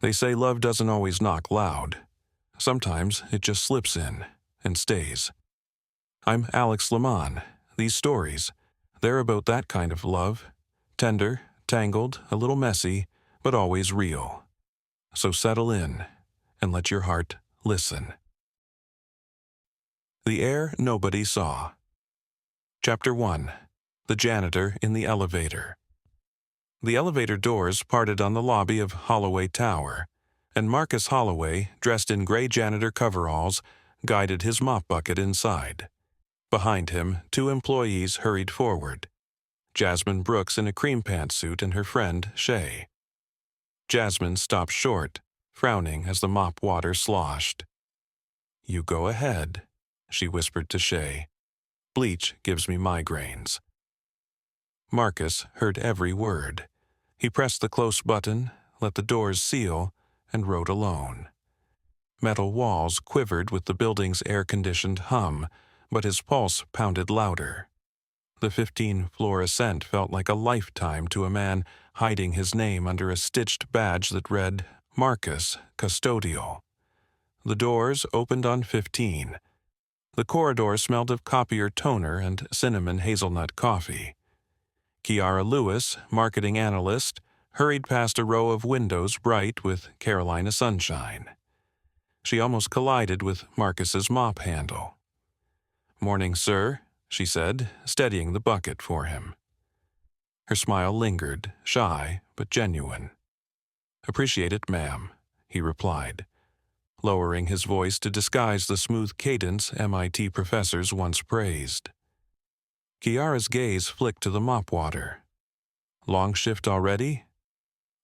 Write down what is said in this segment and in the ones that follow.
They say love doesn't always knock loud. Sometimes it just slips in and stays. I'm Alex Lemon. These stories, they're about that kind of love. Tender, tangled, a little messy, but always real. So settle in and let your heart listen. The Air Nobody Saw. Chapter 1. The Janitor in the Elevator. The elevator doors parted on the lobby of Holloway Tower, and Marcus Holloway, dressed in gray janitor coveralls, guided his mop bucket inside. Behind him, 2 employees hurried forward. Jasmine Brooks in a cream pantsuit and her friend, Shay. Jasmine stopped short, frowning as the mop water sloshed. "You go ahead," she whispered to Shay. "Bleach gives me migraines." Marcus heard every word. He pressed the close button, let the doors seal, and rode alone. Metal walls quivered with the building's air-conditioned hum, but his pulse pounded louder. The 15-floor ascent felt like a lifetime to a man hiding his name under a stitched badge that read, Marcus, Custodial. The doors opened on 15. The corridor smelled of copier toner and cinnamon hazelnut coffee. Kiara Lewis, marketing analyst, hurried past a row of windows bright with Carolina sunshine. She almost collided with Marcus's mop handle. "Morning, sir," she said, steadying the bucket for him. Her smile lingered, shy but genuine. "Appreciate it, ma'am," he replied, lowering his voice to disguise the smooth cadence MIT professors once praised. Kiara's gaze flicked to the mop water. "Long shift already?"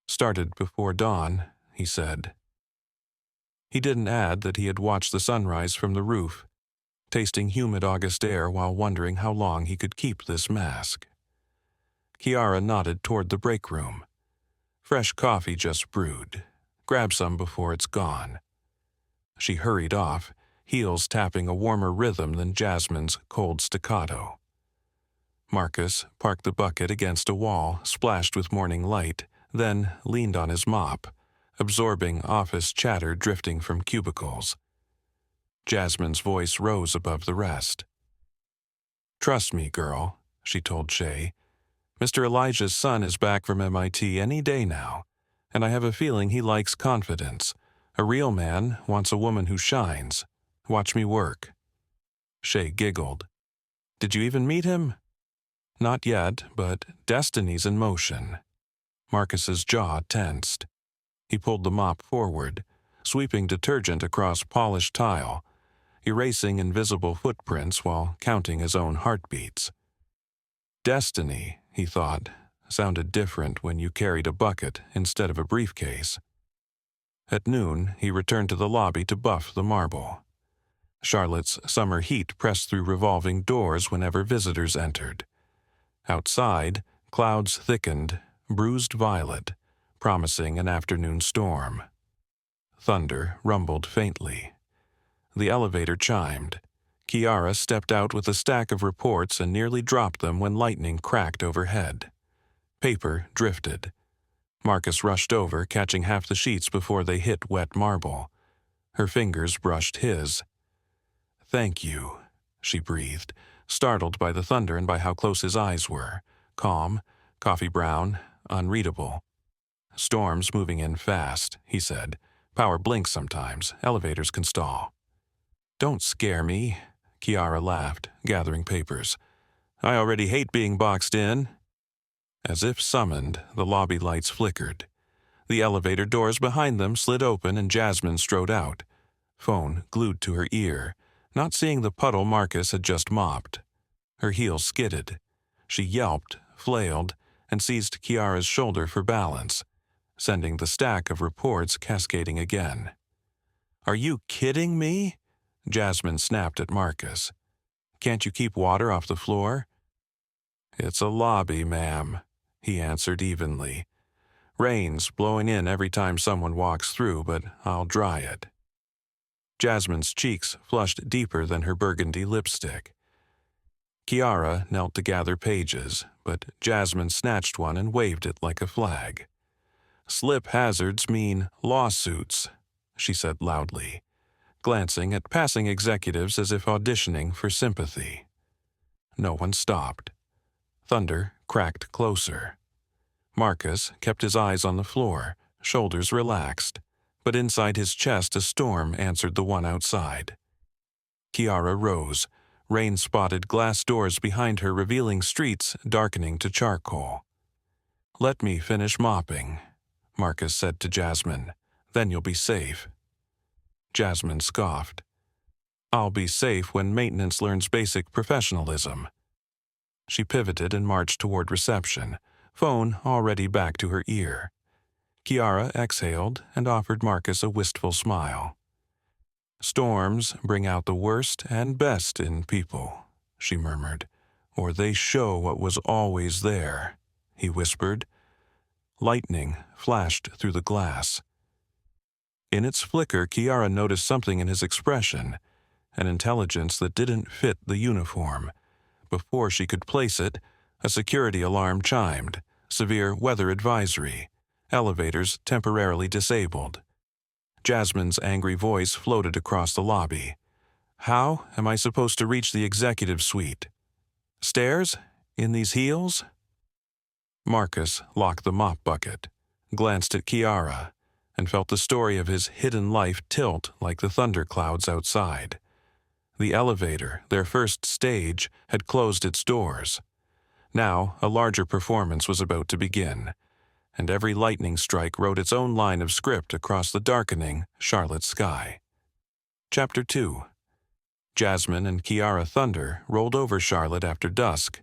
"Started before dawn," he said. He didn't add that he had watched the sunrise from the roof, tasting humid August air while wondering how long he could keep this mask. Kiara nodded toward the break room. "Fresh coffee just brewed. Grab some before it's gone." She hurried off, heels tapping a warmer rhythm than Jasmine's cold staccato. Marcus parked the bucket against a wall splashed with morning light, then leaned on his mop, absorbing office chatter drifting from cubicles. Jasmine's voice rose above the rest. "Trust me, girl," she told Shay. "Mr. Elijah's son is back from MIT any day now, and I have a feeling he likes confidence. A real man wants a woman who shines. Watch me work." Shay giggled. "Did you even meet him?" "Not yet, but destiny's in motion." Marcus's jaw tensed. He pulled the mop forward, sweeping detergent across polished tile, erasing invisible footprints while counting his own heartbeats. Destiny, he thought, sounded different when you carried a bucket instead of a briefcase. At noon, he returned to the lobby to buff the marble. Charlotte's summer heat pressed through revolving doors whenever visitors entered. Outside, clouds thickened, bruised violet, promising an afternoon storm. Thunder rumbled faintly. The elevator chimed. Kiara stepped out with a stack of reports and nearly dropped them when lightning cracked overhead. Paper drifted. Marcus rushed over, catching half the sheets before they hit wet marble. Her fingers brushed his. "Thank you," she breathed, startled by the thunder and by how close his eyes were. Calm, coffee brown, unreadable. "Storms moving in fast," he said. "Power blinks sometimes. Elevators can stall." "Don't scare me," Kiara laughed, gathering papers. "I already hate being boxed in." As if summoned, the lobby lights flickered. The elevator doors behind them slid open and Jasmine strode out, phone glued to her ear, not seeing the puddle Marcus had just mopped. Her heels skidded. She yelped, flailed, and seized Kiara's shoulder for balance, sending the stack of reports cascading again. "Are you kidding me?" Jasmine snapped at Marcus. "Can't you keep water off the floor?" "It's a lobby, ma'am," he answered evenly. "Rain's blowing in every time someone walks through, but I'll dry it." Jasmine's cheeks flushed deeper than her burgundy lipstick. Kiara knelt to gather pages, but Jasmine snatched one and waved it like a flag. Slip hazards mean lawsuits, she said loudly, glancing at passing executives as if auditioning for sympathy. No one stopped. Thunder cracked closer. Marcus kept his eyes on the floor, shoulders relaxed, but inside his chest a storm answered the one outside. Kiara rose, rain-spotted glass doors behind her revealing streets darkening to charcoal. "Let me finish mopping," Marcus said to Jasmine. "Then you'll be safe." Jasmine scoffed. "I'll be safe when maintenance learns basic professionalism." She pivoted and marched toward reception, phone already back to her ear. Kiara exhaled and offered Marcus a wistful smile. "Storms bring out the worst and best in people," she murmured. "Or they show what was always there," he whispered. Lightning flashed through the glass. In its flicker, Kiara noticed something in his expression, an intelligence that didn't fit the uniform. Before she could place it, a security alarm chimed. Severe weather advisory. Elevators temporarily disabled. Jasmine's angry voice floated across the lobby. "How am I supposed to reach the executive suite? Stairs? In these heels?" Marcus locked the mop bucket, glanced at Kiara, and felt the story of his hidden life tilt like the thunderclouds outside. The elevator, their first stage, had closed its doors. Now, a larger performance was about to begin, and every lightning strike wrote its own line of script across the darkening Charlotte sky. Chapter 2. Jasmine and Kiara Thunder rolled over Charlotte after dusk,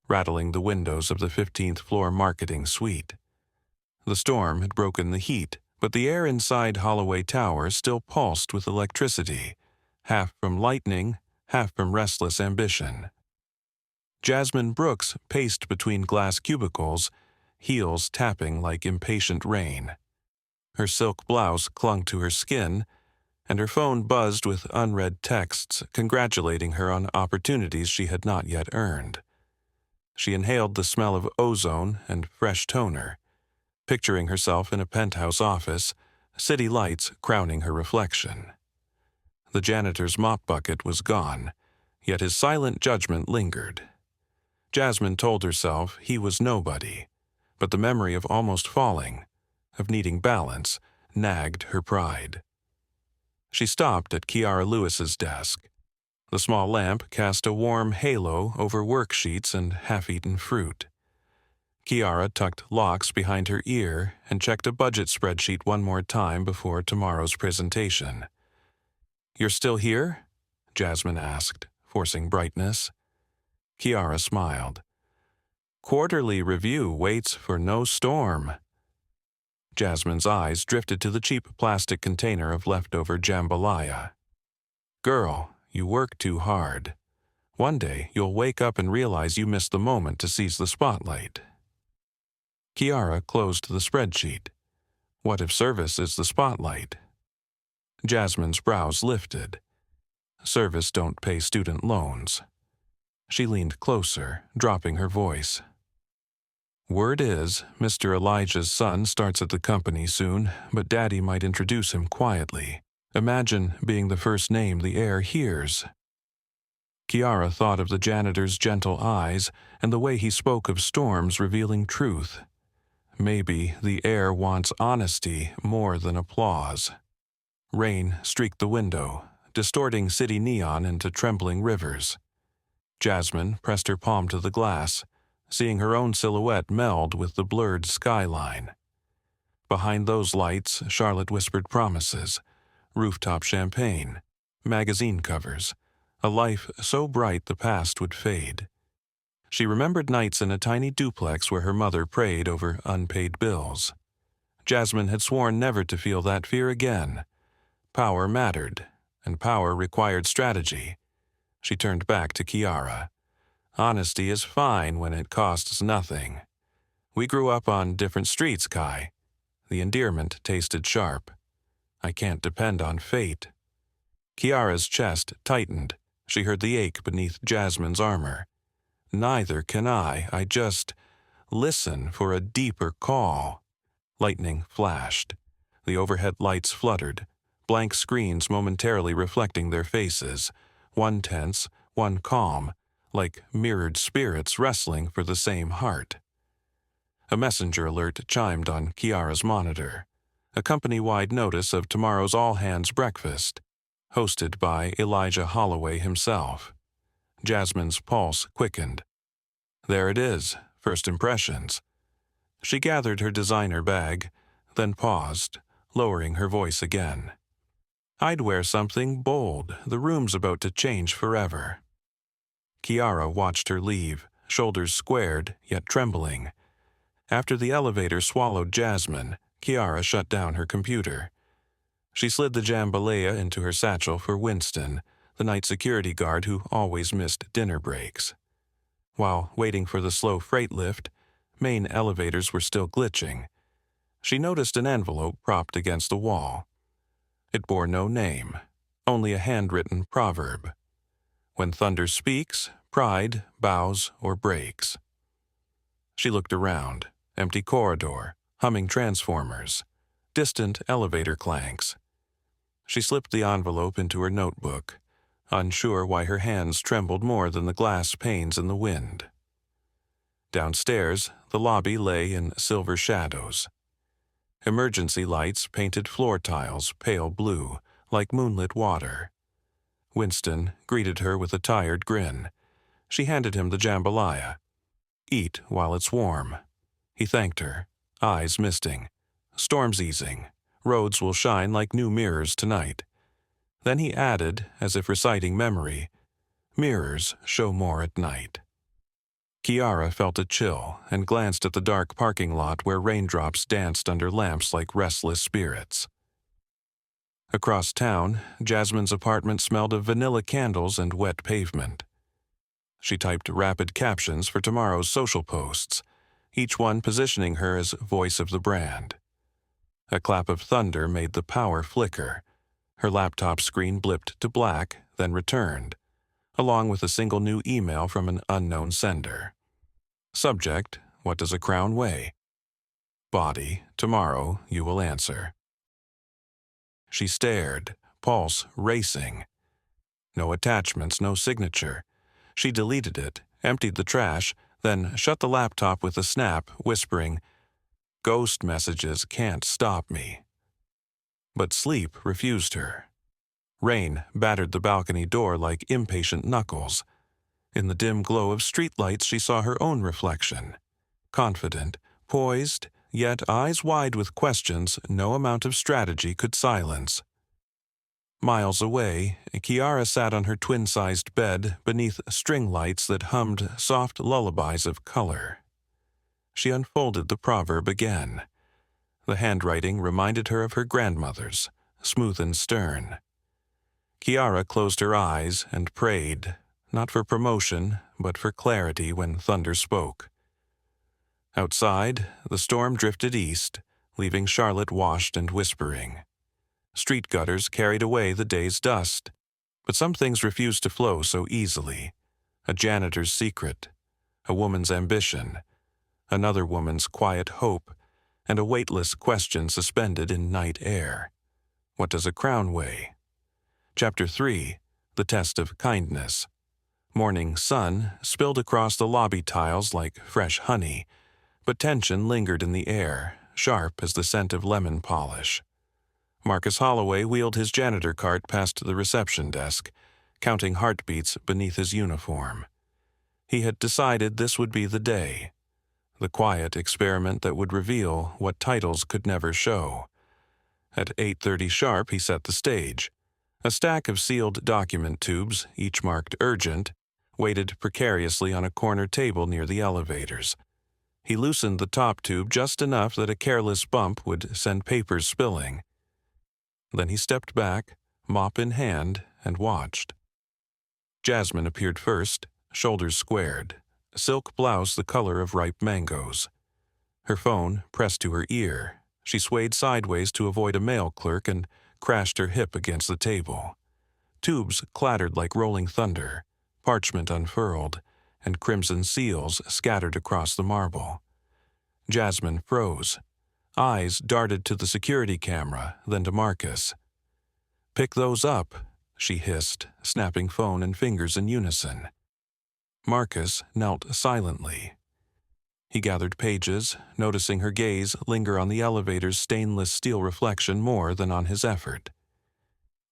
rattling the windows of the 15th floor marketing suite. The storm had broken the heat, but the air inside Holloway Tower still pulsed with electricity, half from lightning, half from restless ambition. Jasmine Brooks paced between glass cubicles, heels tapping like impatient rain. Her silk blouse clung to her skin, and her phone buzzed with unread texts congratulating her on opportunities she had not yet earned. She inhaled the smell of ozone and fresh toner, picturing herself in a penthouse office, city lights crowning her reflection. The janitor's mop bucket was gone, yet his silent judgment lingered. Jasmine told herself he was nobody, but the memory of almost falling, of needing balance, nagged her pride. She stopped at Kiara Lewis's desk. The small lamp cast a warm halo over worksheets and half-eaten fruit. Kiara tucked locks behind her ear and checked a budget spreadsheet one more time before tomorrow's presentation. "You're still here?" Jasmine asked, forcing brightness. Kiara smiled. "Quarterly review waits for no storm." Jasmine's eyes drifted to the cheap plastic container of leftover jambalaya. "Girl, you work too hard. One day you'll wake up and realize you missed the moment to seize the spotlight." Kiara closed the spreadsheet. What if service is the spotlight? Jasmine's brows lifted. Service don't pay student loans. She leaned closer, dropping her voice. "Word is, Mr. Elijah's son starts at the company soon, but Daddy might introduce him quietly. Imagine being the first name the heir hears." Kiara thought of the janitor's gentle eyes and the way he spoke of storms revealing truth. Maybe the heir wants honesty more than applause. Rain streaked the window, distorting city neon into trembling rivers. Jasmine pressed her palm to the glass, seeing her own silhouette meld with the blurred skyline. Behind those lights, Charlotte whispered promises, rooftop champagne, magazine covers, a life so bright the past would fade. She remembered nights in a tiny duplex where her mother prayed over unpaid bills. Jasmine had sworn never to feel that fear again. Power mattered, and power required strategy. She turned back to Kiara. "Honesty is fine when it costs nothing. We grew up on different streets, Kai." The endearment tasted sharp. "I can't depend on fate." Kiara's chest tightened. She heard the ache beneath Jasmine's armor. "Neither can I just listen for a deeper call." Lightning flashed. The overhead lights fluttered, blank screens momentarily reflecting their faces, one tense, one calm, like mirrored spirits wrestling for the same heart. A messenger alert chimed on Kiara's monitor, a company-wide notice of tomorrow's all-hands breakfast, hosted by Elijah Holloway himself. Jasmine's pulse quickened. There it is, first impressions. She gathered her designer bag, then paused, lowering her voice again. I'd wear something bold. The room's about to change forever. Kiara watched her leave, shoulders squared, yet trembling. After the elevator swallowed Jasmine, Kiara shut down her computer. She slid the jambalaya into her satchel for Winston, the night security guard who always missed dinner breaks. While waiting for the slow freight lift, main elevators were still glitching. She noticed an envelope propped against the wall. It bore no name, only a handwritten proverb. When thunder speaks, pride bows or breaks. She looked around. Empty corridor, humming transformers, distant elevator clanks. She slipped the envelope into her notebook, unsure why her hands trembled more than the glass panes in the wind. Downstairs, the lobby lay in silver shadows. Emergency lights painted floor tiles pale blue, like moonlit water. Winston greeted her with a tired grin. She handed him the jambalaya. Eat while it's warm. He thanked her, eyes misting. Storm's easing. Roads will shine like new mirrors tonight. Then he added, as if reciting memory, mirrors show more at night. Kiara felt a chill and glanced at the dark parking lot where raindrops danced under lamps like restless spirits. Across town, Jasmine's apartment smelled of vanilla candles and wet pavement. She typed rapid captions for tomorrow's social posts, each one positioning her as voice of the brand. A clap of thunder made the power flicker. Her laptop screen blipped to black, then returned, along with a single new email from an unknown sender. Subject, what does a crown weigh? Body, tomorrow you will answer. She stared, pulse racing. No attachments, no signature. She deleted it, emptied the trash, then shut the laptop with a snap, whispering, "Ghost messages can't stop me." But sleep refused her. Rain battered the balcony door like impatient knuckles. In the dim glow of streetlights she saw her own reflection. Confident, poised, yet eyes wide with questions no amount of strategy could silence. Miles away, Kiara sat on her twin-sized bed beneath string lights that hummed soft lullabies of color. She unfolded the proverb again. The handwriting reminded her of her grandmother's, smooth and stern. Kiara closed her eyes and prayed, not for promotion, but for clarity when thunder spoke. Outside, the storm drifted east, leaving Charlotte washed and whispering. Street gutters carried away the day's dust, but some things refused to flow so easily. A janitor's secret, a woman's ambition, another woman's quiet hope, and a weightless question suspended in night air. What does a crown weigh? Chapter 3, The Test of Kindness. Morning sun spilled across the lobby tiles like fresh honey, but tension lingered in the air, sharp as the scent of lemon polish. Marcus Holloway wheeled his janitor cart past the reception desk, counting heartbeats beneath his uniform. He had decided this would be the day, the quiet experiment that would reveal what titles could never show. At 8:30 sharp he set the stage. A stack of sealed document tubes, each marked urgent, waited precariously on a corner table near the elevators. He loosened the top tube just enough that a careless bump would send papers spilling. Then he stepped back, mop in hand, and watched. Jasmine appeared first, shoulders squared, silk blouse the color of ripe mangoes. Her phone pressed to her ear. She swayed sideways to avoid a mail clerk and crashed her hip against the table. Tubes clattered like rolling thunder, parchment unfurled, and crimson seals scattered across the marble. Jasmine froze. Eyes darted to the security camera, then to Marcus. "Pick those up," she hissed, snapping phone and fingers in unison. Marcus knelt silently. He gathered pages, noticing her gaze linger on the elevator's stainless steel reflection more than on his effort.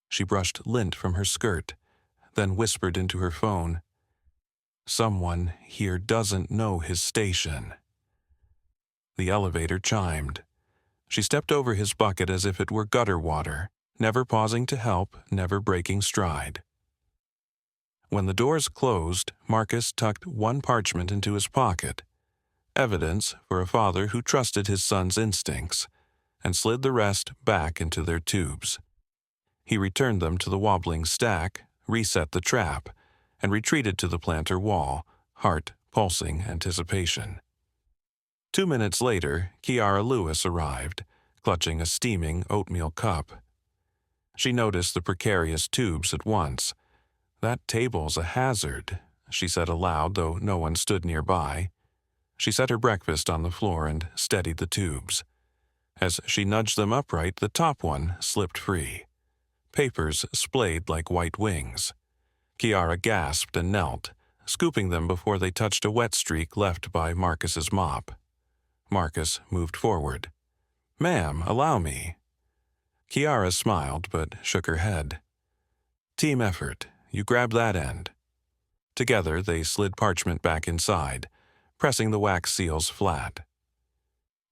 She brushed lint from her skirt, then whispered into her phone, "Someone here doesn't know his station." The elevator chimed. She stepped over his bucket as if it were gutter water, never pausing to help, never breaking stride. When the doors closed, Marcus tucked one parchment into his pocket, evidence for a father who trusted his son's instincts, and slid the rest back into their tubes. He returned them to the wobbling stack, reset the trap, and retreated to the planter wall, heart pulsing anticipation. 2 minutes later, Kiara Lewis arrived, clutching a steaming oatmeal cup. She noticed the precarious tubes at once. "That table's a hazard," she said aloud, though no one stood nearby. She set her breakfast on the floor and steadied the tubes. As she nudged them upright, the top one slipped free. Papers splayed like white wings. Kiara gasped and knelt, scooping them before they touched a wet streak left by Marcus's mop. Marcus moved forward. "Ma'am, allow me." Kiara smiled but shook her head. "Team effort. You grab that end." Together they slid parchment back inside, pressing the wax seals flat.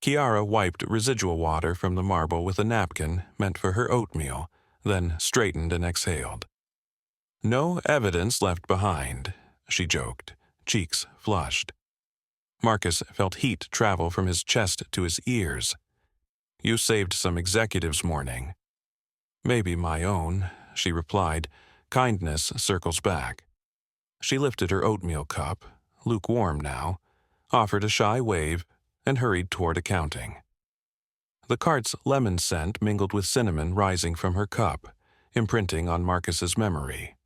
Kiara wiped residual water from the marble with a napkin meant for her oatmeal, then straightened and exhaled. "No evidence left behind," she joked, cheeks flushed. Marcus felt heat travel from his chest to his ears. "You saved some executives' morning." "Maybe my own," she replied. "Kindness circles back." She lifted her oatmeal cup, lukewarm now, offered a shy wave, and hurried toward accounting. The cart's lemon scent mingled with cinnamon rising from her cup, imprinting on Marcus's memory.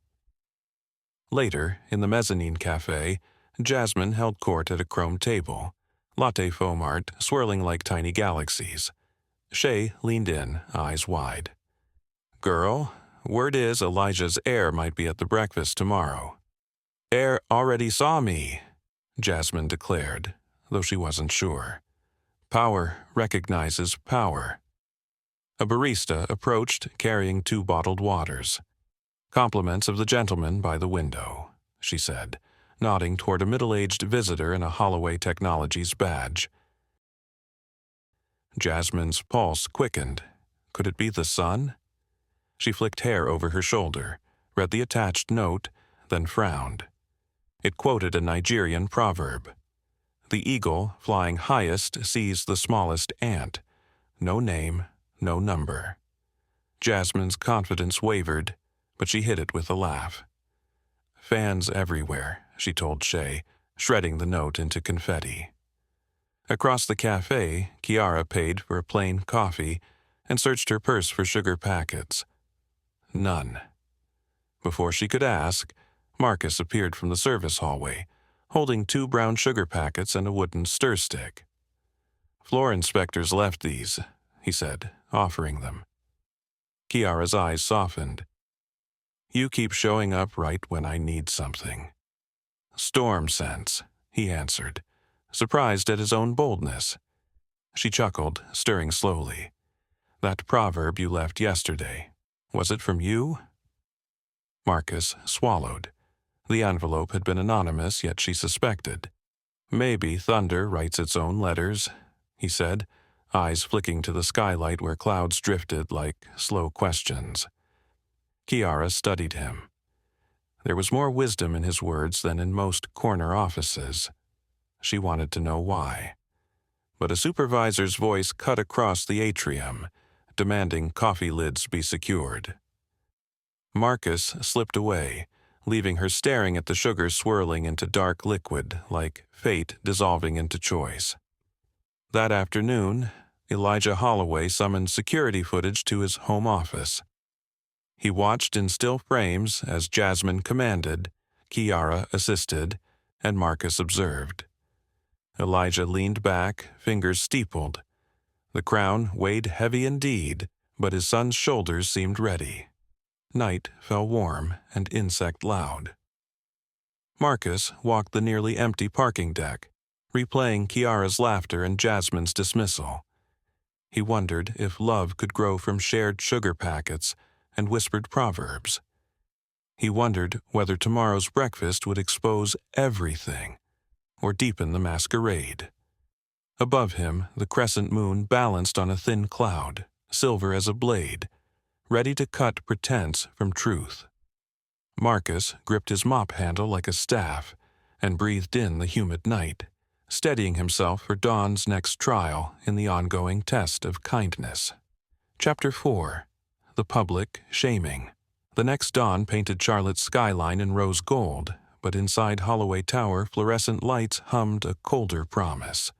Later, in the mezzanine cafe, Jasmine held court at a chrome table, latte foam art swirling like tiny galaxies. Shay leaned in, eyes wide. "Girl, word is Elijah's heir might be at the breakfast tomorrow." "Heir already saw me," Jasmine declared, though she wasn't sure. Power recognizes power. A barista approached, carrying 2 bottled waters. "Compliments of the gentleman by the window," she said, nodding toward a middle-aged visitor in a Holloway Technologies badge. Jasmine's pulse quickened. Could it be the son? She flicked hair over her shoulder, read the attached note, then frowned. It quoted a Nigerian proverb. "The eagle flying highest sees the smallest ant. No name, no number." Jasmine's confidence wavered, but she hid it with a laugh. "Fans everywhere," she told Shay, shredding the note into confetti. Across the cafe, Kiara paid for a plain coffee and searched her purse for sugar packets. None. Before she could ask, Marcus appeared from the service hallway, holding 2 brown sugar packets and a wooden stir stick. "Floor inspectors left these," he said, offering them. Kiara's eyes softened. "You keep showing up right when I need something." "Storm sense," he answered, surprised at his own boldness. She chuckled, stirring slowly. "That proverb you left yesterday, was it from you?" Marcus swallowed. The envelope had been anonymous, yet she suspected. "Maybe thunder writes its own letters," he said, eyes flicking to the skylight where clouds drifted like slow questions. Kiara studied him. There was more wisdom in his words than in most corner offices. She wanted to know why. But a supervisor's voice cut across the atrium, demanding coffee lids be secured. Marcus slipped away, leaving her staring at the sugar swirling into dark liquid like fate dissolving into choice. That afternoon, Elijah Holloway summoned security footage to his home office. He watched in still frames as Jasmine commanded, Kiara assisted, and Marcus observed. Elijah leaned back, fingers steepled. The crown weighed heavy indeed, but his son's shoulders seemed ready. Night fell warm and insect loud. Marcus walked the nearly empty parking deck, replaying Kiara's laughter and Jasmine's dismissal. He wondered if love could grow from shared sugar packets and whispered proverbs. He wondered whether tomorrow's breakfast would expose everything or deepen the masquerade. Above him, the crescent moon balanced on a thin cloud, silver as a blade, ready to cut pretense from truth. Marcus gripped his mop handle like a staff and breathed in the humid night, steadying himself for Dawn's next trial in the ongoing test of kindness. Chapter 4. The Public Shaming. The next dawn painted Charlotte's skyline in rose gold, but inside Holloway Tower fluorescent lights hummed a colder promise.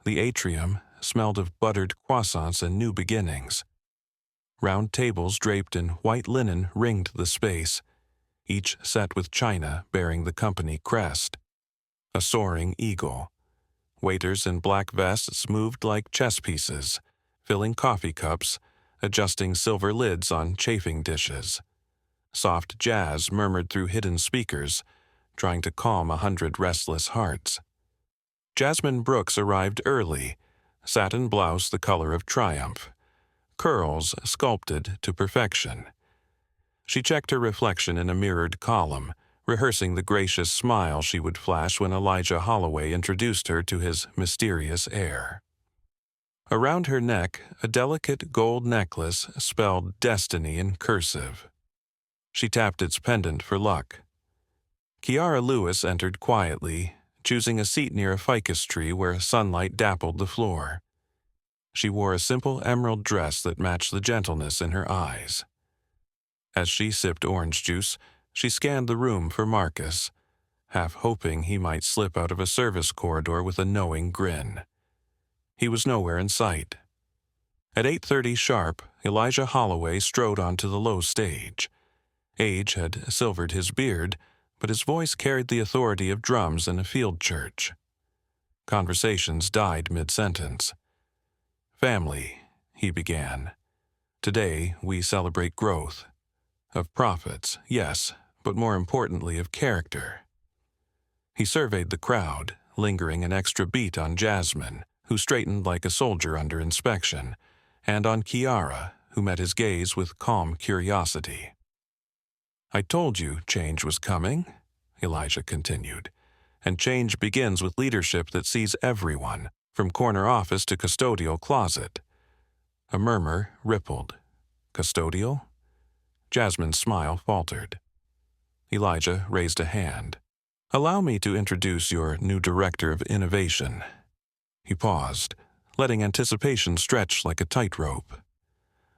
The atrium smelled of buttered croissants and new beginnings. Round tables draped in white linen ringed the space, each set with china bearing the company crest, a soaring eagle. Waiters in black vests moved like chess pieces, filling coffee cups, adjusting silver lids on chafing dishes. Soft jazz murmured through hidden speakers, trying to calm 100 restless hearts. Jasmine Brooks arrived early, satin blouse the color of triumph, curls sculpted to perfection. She checked her reflection in a mirrored column, rehearsing the gracious smile she would flash when Elijah Holloway introduced her to his mysterious heir. Around her neck, a delicate gold necklace spelled destiny in cursive. She tapped its pendant for luck. Kiara Lewis entered quietly, choosing a seat near a ficus tree where sunlight dappled the floor. She wore a simple emerald dress that matched the gentleness in her eyes. As she sipped orange juice, she scanned the room for Marcus, half hoping he might slip out of a service corridor with a knowing grin. He was nowhere in sight. At 8:30 sharp, Elijah Holloway strode onto the low stage. Age had silvered his beard, but his voice carried the authority of drums in a field church. Conversations died mid-sentence. "Family," he began. "Today we celebrate growth. Of profits, yes, but more importantly of character." He surveyed the crowd, lingering an extra beat on Jasmine, who straightened like a soldier under inspection, and on Kiara, who met his gaze with calm curiosity. "I told you change was coming," Elijah continued, "and change begins with leadership that sees everyone, from corner office to custodial closet." A murmur rippled. "Custodial?" Jasmine's smile faltered. Elijah raised a hand. "Allow me to introduce your new director of innovation." He paused, letting anticipation stretch like a tightrope.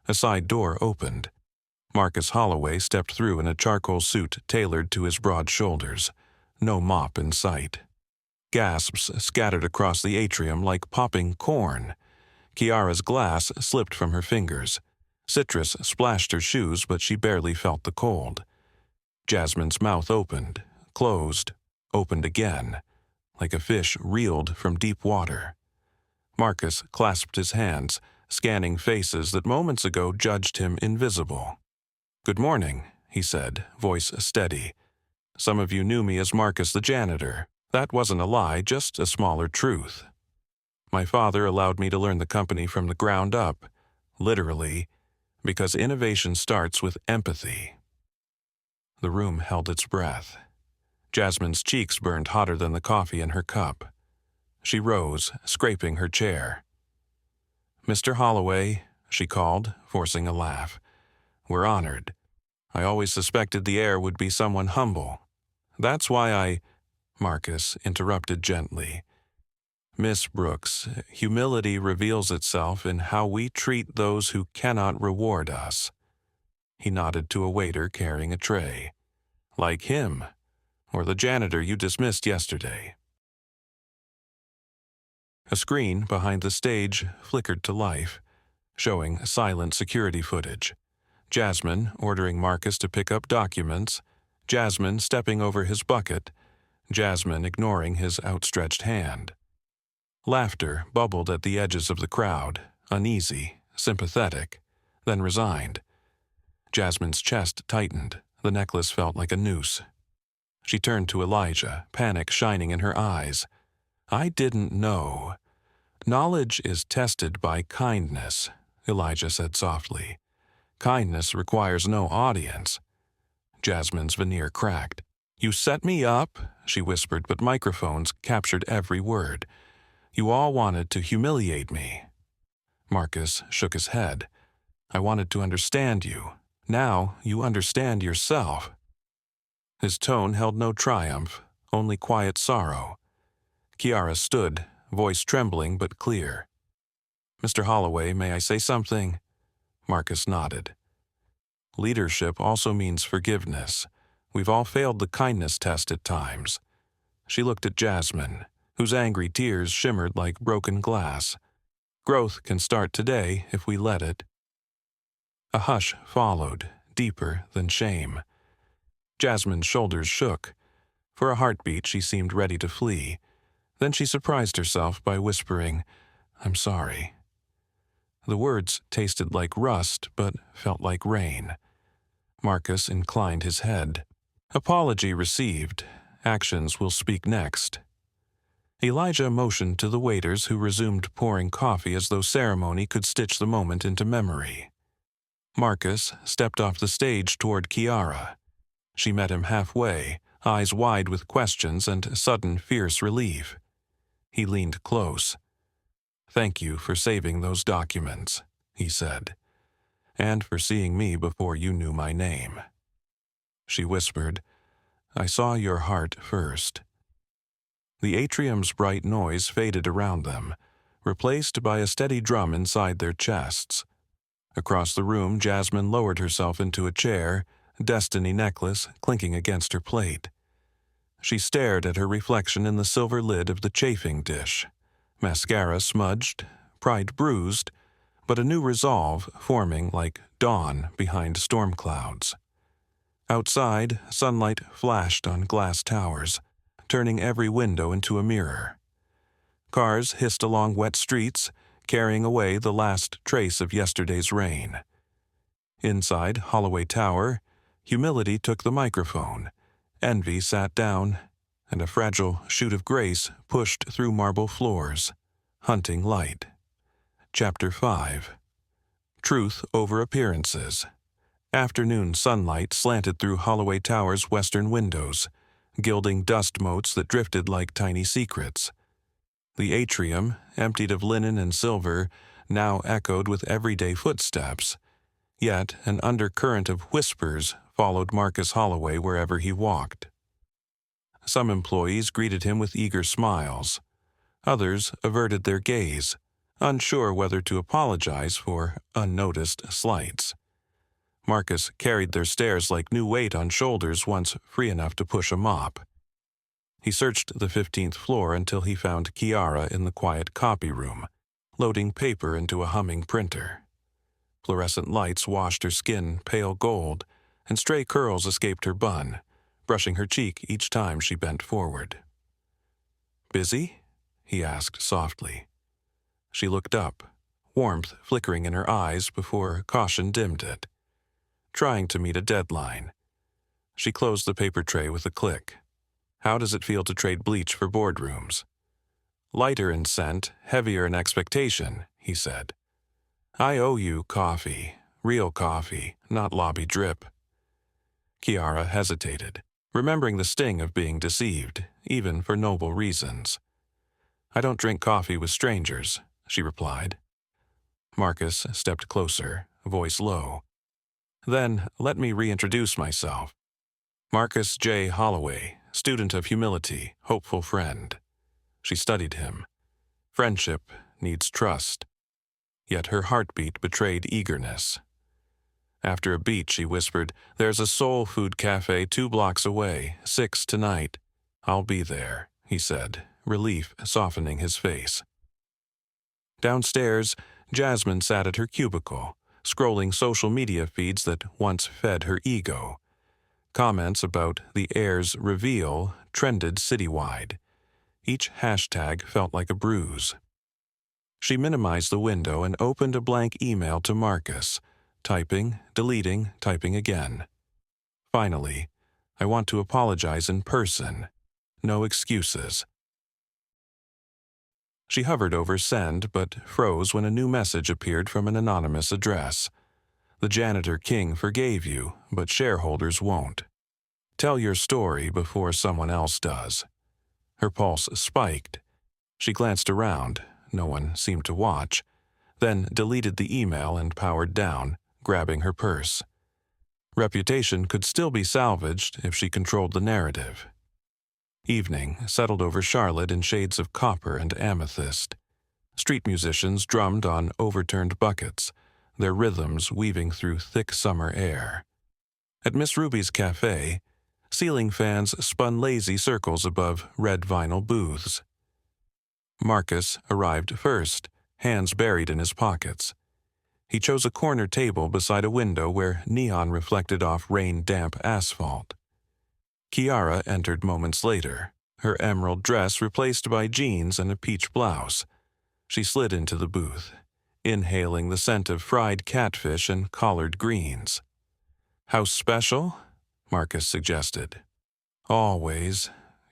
A side door opened. Marcus Holloway stepped through in a charcoal suit tailored to his broad shoulders, no mop in sight. Gasps scattered across the atrium like popping corn. Kiara's glass slipped from her fingers. Citrus splashed her shoes, but she barely felt the cold. Jasmine's mouth opened, closed, opened again, like a fish reeled from deep water. Marcus clasped his hands, scanning faces that moments ago judged him invisible. "Good morning," he said, voice steady. "Some of you knew me as Marcus the janitor. That wasn't a lie, just a smaller truth. My father allowed me to learn the company from the ground up, literally, because innovation starts with empathy." The room held its breath. Jasmine's cheeks burned hotter than the coffee in her cup. She rose, scraping her chair. "Mr. Holloway," she called, forcing a laugh. "We're honored. I always suspected the heir would be someone humble. That's why I—" Marcus interrupted gently. "Miss Brooks, humility reveals itself in how we treat those who cannot reward us." He nodded to a waiter carrying a tray. "Like him, or the janitor you dismissed yesterday." A screen behind the stage flickered to life, showing silent security footage. Jasmine ordering Marcus to pick up documents, Jasmine stepping over his bucket, Jasmine ignoring his outstretched hand. Laughter bubbled at the edges of the crowd, uneasy, sympathetic, then resigned. Jasmine's chest tightened. The necklace felt like a noose. She turned to Elijah, panic shining in her eyes. "I didn't know." "Knowledge is tested by kindness," Elijah said softly. "Kindness requires no audience." Jasmine's veneer cracked. "You set me up," she whispered, but microphones captured every word. "You all wanted to humiliate me." Marcus shook his head. "I wanted to understand you. Now you understand yourself." His tone held no triumph, only quiet sorrow. Kiara stood, voice trembling but clear. "Mr. Holloway, may I say something?" Marcus nodded. "Leadership also means forgiveness. We've all failed the kindness test at times." She looked at Jasmine, whose angry tears shimmered like broken glass. "Growth can start today if we let it." A hush followed, deeper than shame. Jasmine's shoulders shook. For a heartbeat, she seemed ready to flee. Then she surprised herself by whispering, "I'm sorry." The words tasted like rust, but felt like rain. Marcus inclined his head. "Apology received. Actions will speak next." Elijah motioned to the waiters, who resumed pouring coffee as though ceremony could stitch the moment into memory. Marcus stepped off the stage toward Kiara. She met him halfway, eyes wide with questions and sudden fierce relief. He leaned close. "Thank you for saving those documents," he said, "and for seeing me before you knew my name." She whispered, "I saw your heart first." The atrium's bright noise faded around them, replaced by a steady drum inside their chests. Across the room, Jasmine lowered herself into a chair, destiny necklace clinking against her plate. She stared at her reflection in the silver lid of the chafing dish. Mascara smudged, pride bruised, but a new resolve forming like dawn behind storm clouds. Outside, sunlight flashed on glass towers, turning every window into a mirror. Cars hissed along wet streets, carrying away the last trace of yesterday's rain. Inside Holloway Tower, humility took the microphone, envy sat down, and a fragile shoot of grace pushed through marble floors, hunting light. Chapter 5. Truth over appearances. Afternoon sunlight slanted through Holloway Tower's western windows, gilding dust motes that drifted like tiny secrets. The atrium, emptied of linen and silver, now echoed with everyday footsteps, yet an undercurrent of whispers followed Marcus Holloway wherever he walked. Some employees greeted him with eager smiles. Others averted their gaze, unsure whether to apologize for unnoticed slights. Marcus carried their stares like new weight on shoulders once free enough to push a mop. He searched the 15th floor until he found Kiara in the quiet copy room, loading paper into a humming printer. Fluorescent lights washed her skin pale gold, and stray curls escaped her bun, brushing her cheek each time she bent forward. "Busy?" he asked softly. She looked up, warmth flickering in her eyes before caution dimmed it. Trying to meet a deadline. She closed the paper tray with a click. "How does it feel to trade bleach for boardrooms?" "Lighter in scent, heavier in expectation," he said. "I owe you coffee, real coffee, not lobby drip." Kiara hesitated, remembering the sting of being deceived, even for noble reasons. "I don't drink coffee with strangers," she replied. Marcus stepped closer, voice low. "Then let me reintroduce myself. Marcus J. Holloway, student of humility, hopeful friend." She studied him. Friendship needs trust. Yet her heartbeat betrayed eagerness. After a beat, she whispered, "There's a soul food cafe 2 blocks away, 6 tonight. I'll be there," he said, relief softening his face. Downstairs, Jasmine sat at her cubicle, scrolling social media feeds that once fed her ego. Comments about the Air's reveal trended citywide. Each hashtag felt like a bruise. She minimized the window and opened a blank email to Marcus, typing, deleting, typing again. Finally, I want to apologize in person. No excuses. She hovered over send but froze when a new message appeared from an anonymous address. The janitor king forgave you, but shareholders won't. Tell your story before someone else does. Her pulse spiked. She glanced around. No one seemed to watch, then deleted the email and powered down, grabbing her purse. Reputation could still be salvaged if she controlled the narrative. Evening settled over Charlotte in shades of copper and amethyst. Street musicians drummed on overturned buckets, their rhythms weaving through thick summer air. At Miss Ruby's cafe, ceiling fans spun lazy circles above red vinyl booths. Marcus arrived first, hands buried in his pockets. He chose a corner table beside a window where neon reflected off rain-damp asphalt. Kiara entered moments later, her emerald dress replaced by jeans and a peach blouse. She slid into the booth, inhaling the scent of fried catfish and collard greens. "House special?" Marcus suggested. "Always,"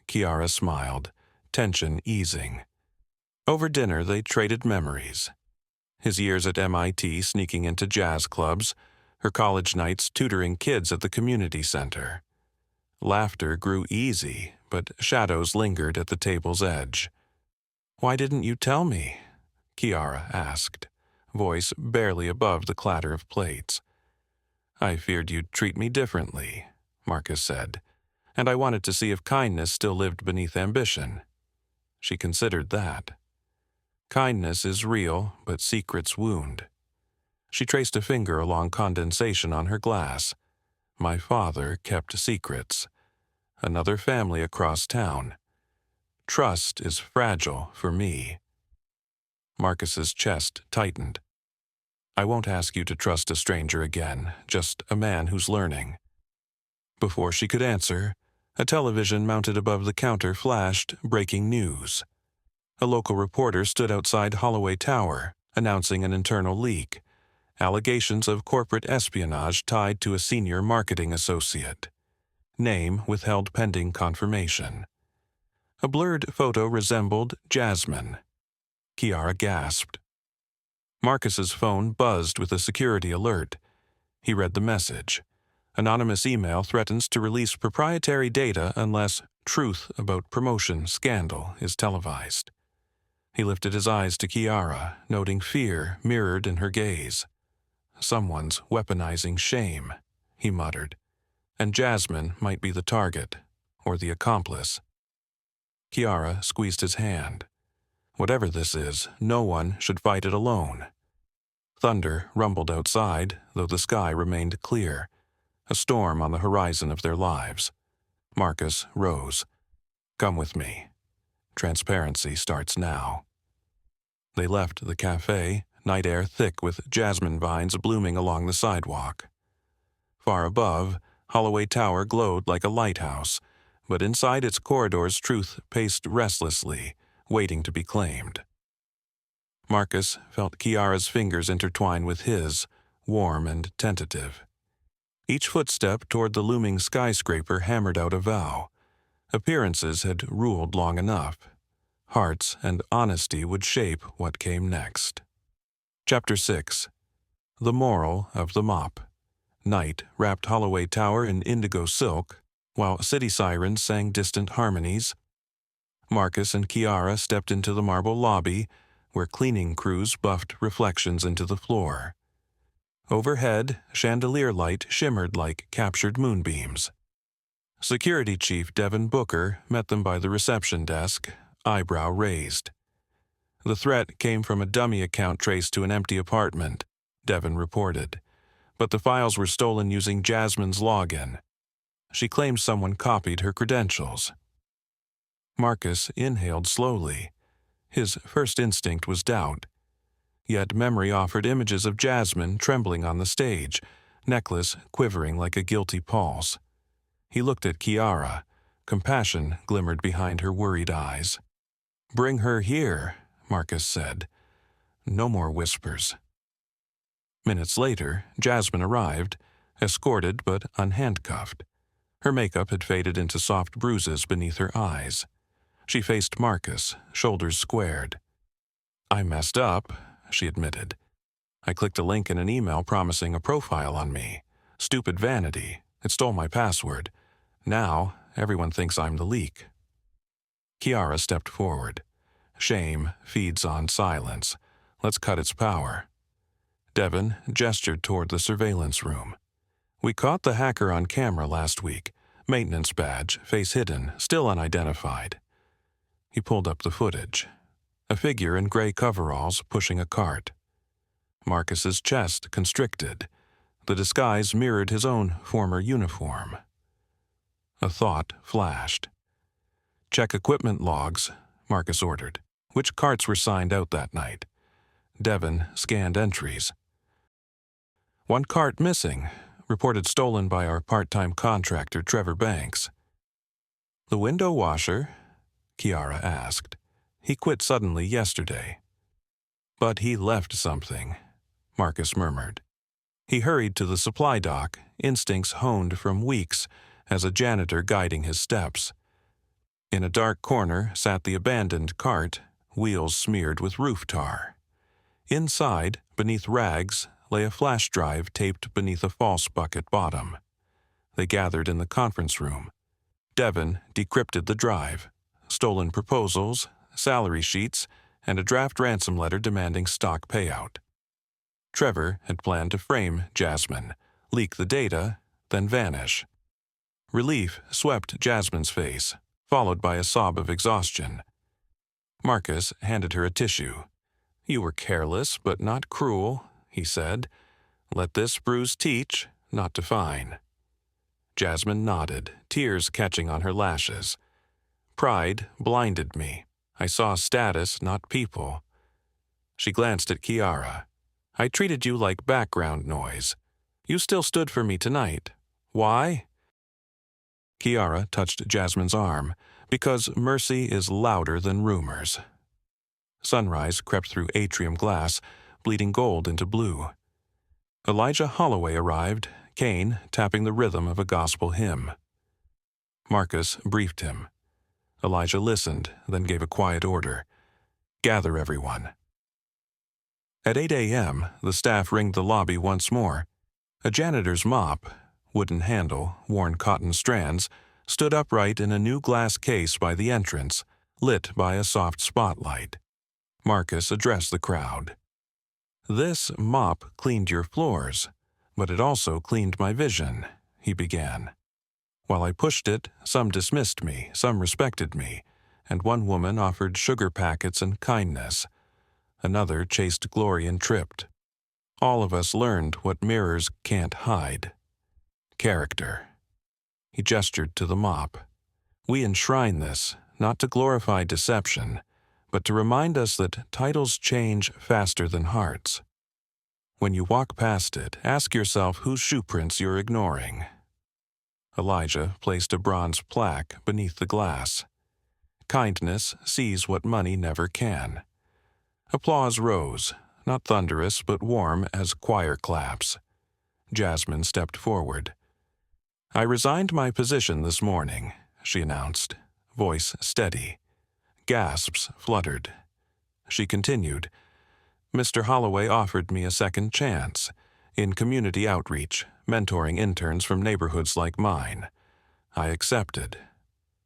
Kiara smiled, tension easing. Over dinner, they traded memories. His years at MIT sneaking into jazz clubs, her college nights tutoring kids at the community center. Laughter grew easy, but shadows lingered at the table's edge. "Why didn't you tell me?" Kiara asked, voice barely above the clatter of plates. "I feared you'd treat me differently," Marcus said, "and I wanted to see if kindness still lived beneath ambition." She considered that. Kindness is real, but secrets wound. She traced a finger along condensation on her glass. My father kept secrets. Another family across town. Trust is fragile for me. Marcus's chest tightened. "I won't ask you to trust a stranger again, just a man who's learning." Before she could answer, a television mounted above the counter flashed breaking news. A local reporter stood outside Holloway Tower, announcing an internal leak, allegations of corporate espionage tied to a senior marketing associate. Name withheld pending confirmation. A blurred photo resembled Jasmine. Kiara gasped. Marcus's phone buzzed with a security alert. He read the message. Anonymous email threatens to release proprietary data unless truth about promotion scandal is televised. He lifted his eyes to Kiara, noting fear mirrored in her gaze. "Someone's weaponizing shame," he muttered, "and Jasmine might be the target, or the accomplice." Kiara squeezed his hand. Whatever this is, no one should fight it alone. Thunder rumbled outside, though the sky remained clear, a storm on the horizon of their lives. Marcus rose. "Come with me. Transparency starts now." They left the cafe, night air thick with jasmine vines blooming along the sidewalk. Far above, Holloway Tower glowed like a lighthouse, but inside its corridors truth paced restlessly, waiting to be claimed. Marcus felt Kiara's fingers intertwine with his, warm and tentative. Each footstep toward the looming skyscraper hammered out a vow. Appearances had ruled long enough. Hearts and honesty would shape what came next. Chapter 6. The Moral of the Mop. Night wrapped Holloway Tower in indigo silk, while city sirens sang distant harmonies. Marcus and Kiara stepped into the marble lobby, where cleaning crews buffed reflections into the floor. Overhead, chandelier light shimmered like captured moonbeams. Security Chief Devin Booker met them by the reception desk, eyebrow raised. The threat came from a dummy account traced to an empty apartment, Devin reported, but the files were stolen using Jasmine's login. She claimed someone copied her credentials. Marcus inhaled slowly. His first instinct was doubt. Yet memory offered images of Jasmine trembling on the stage, necklace quivering like a guilty pulse. He looked at Kiara. Compassion glimmered behind her worried eyes. Bring her here, Marcus said. No more whispers. Minutes later, Jasmine arrived, escorted but unhandcuffed. Her makeup had faded into soft bruises beneath her eyes. She faced Marcus, shoulders squared. I messed up, she admitted. I clicked a link in an email promising a profile on me. Stupid vanity. It stole my password. Now, everyone thinks I'm the leak. Kiara stepped forward. Shame feeds on silence. Let's cut its power. Devin gestured toward the surveillance room. We caught the hacker on camera last week. Maintenance badge, face hidden, still unidentified. He pulled up the footage. A figure in gray coveralls pushing a cart. Marcus's chest constricted. The disguise mirrored his own former uniform. A thought flashed. Check equipment logs, Marcus ordered. Which carts were signed out that night? Devin scanned entries. One cart missing, reported stolen by our part-time contractor Trevor Banks. The window washer? Kiara asked. He quit suddenly yesterday. But he left something, Marcus murmured. He hurried to the supply dock, instincts honed from weeks as a janitor guiding his steps. In a dark corner sat the abandoned cart, wheels smeared with roof tar. Inside, beneath rags, lay a flash drive taped beneath a false bucket bottom. They gathered in the conference room. Devin decrypted the drive. Stolen proposals, salary sheets, and a draft ransom letter demanding stock payout. Trevor had planned to frame Jasmine, leak the data, then vanish. Relief swept Jasmine's face, followed by a sob of exhaustion. Marcus handed her a tissue. You were careless, but not cruel, he said. Let this bruise teach, not define. Jasmine nodded, tears catching on her lashes. Pride blinded me. I saw status, not people. She glanced at Kiara. I treated you like background noise. You still stood for me tonight. Why? Kiara touched Jasmine's arm, because mercy is louder than rumors. Sunrise crept through atrium glass, bleeding gold into blue. Elijah Holloway arrived, cane tapping the rhythm of a gospel hymn. Marcus briefed him. Elijah listened, then gave a quiet order. Gather everyone. At 8 a.m., the staff ringed the lobby once more. A janitor's mop, wooden handle, worn cotton strands, stood upright in a new glass case by the entrance, lit by a soft spotlight. Marcus addressed the crowd. This mop cleaned your floors, but it also cleaned my vision, he began. While I pushed it, some dismissed me, some respected me, and one woman offered sugar packets and kindness. Another chased glory and tripped. All of us learned what mirrors can't hide. Character. He gestured to the mop. We enshrine this, not to glorify deception, but to remind us that titles change faster than hearts. When you walk past it, ask yourself whose shoeprints you're ignoring. Elijah placed a bronze plaque beneath the glass. Kindness sees what money never can. Applause rose, not thunderous but warm as choir claps. Jasmine stepped forward. I resigned my position this morning, she announced, voice steady. Gasps fluttered. She continued, Mr. Holloway offered me a second chance in community outreach, mentoring interns from neighborhoods like mine. I accepted.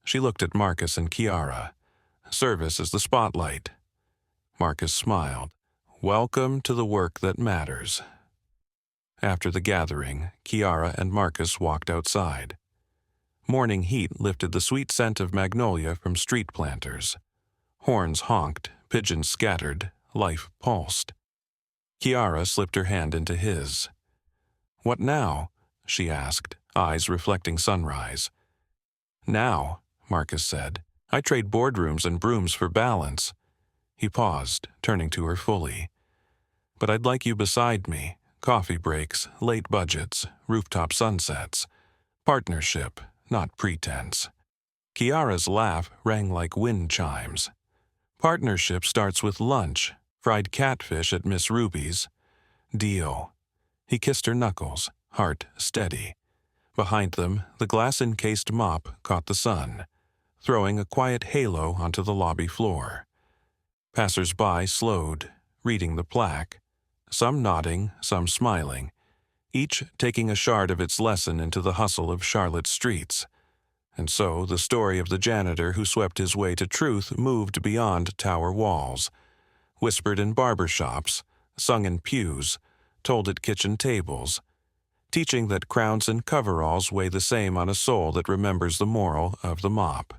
She looked at Marcus and Kiara. Service is the spotlight. Marcus smiled. Welcome to the work that matters. After the gathering, Kiara and Marcus walked outside. Morning heat lifted the sweet scent of magnolia from street planters. Horns honked, pigeons scattered, life pulsed. Kiara slipped her hand into his. What now? She asked, eyes reflecting sunrise. Now, Marcus said, I trade boardrooms and brooms for balance. He paused, turning to her fully. But I'd like you beside me. Coffee breaks, late budgets, rooftop sunsets. Partnership, not pretense. Kiara's laugh rang like wind chimes. Partnership starts with lunch, fried catfish at Miss Ruby's. Deal. He kissed her knuckles, heart steady. Behind them, the glass-encased mop caught the sun, throwing a quiet halo onto the lobby floor. Passers-by slowed, reading the plaque, some nodding, some smiling, each taking a shard of its lesson into the hustle of Charlotte's streets. And so the story of the janitor who swept his way to truth moved beyond tower walls, whispered in barber shops, sung in pews, told at kitchen tables, teaching that crowns and coveralls weigh the same on a soul that remembers the moral of the mop.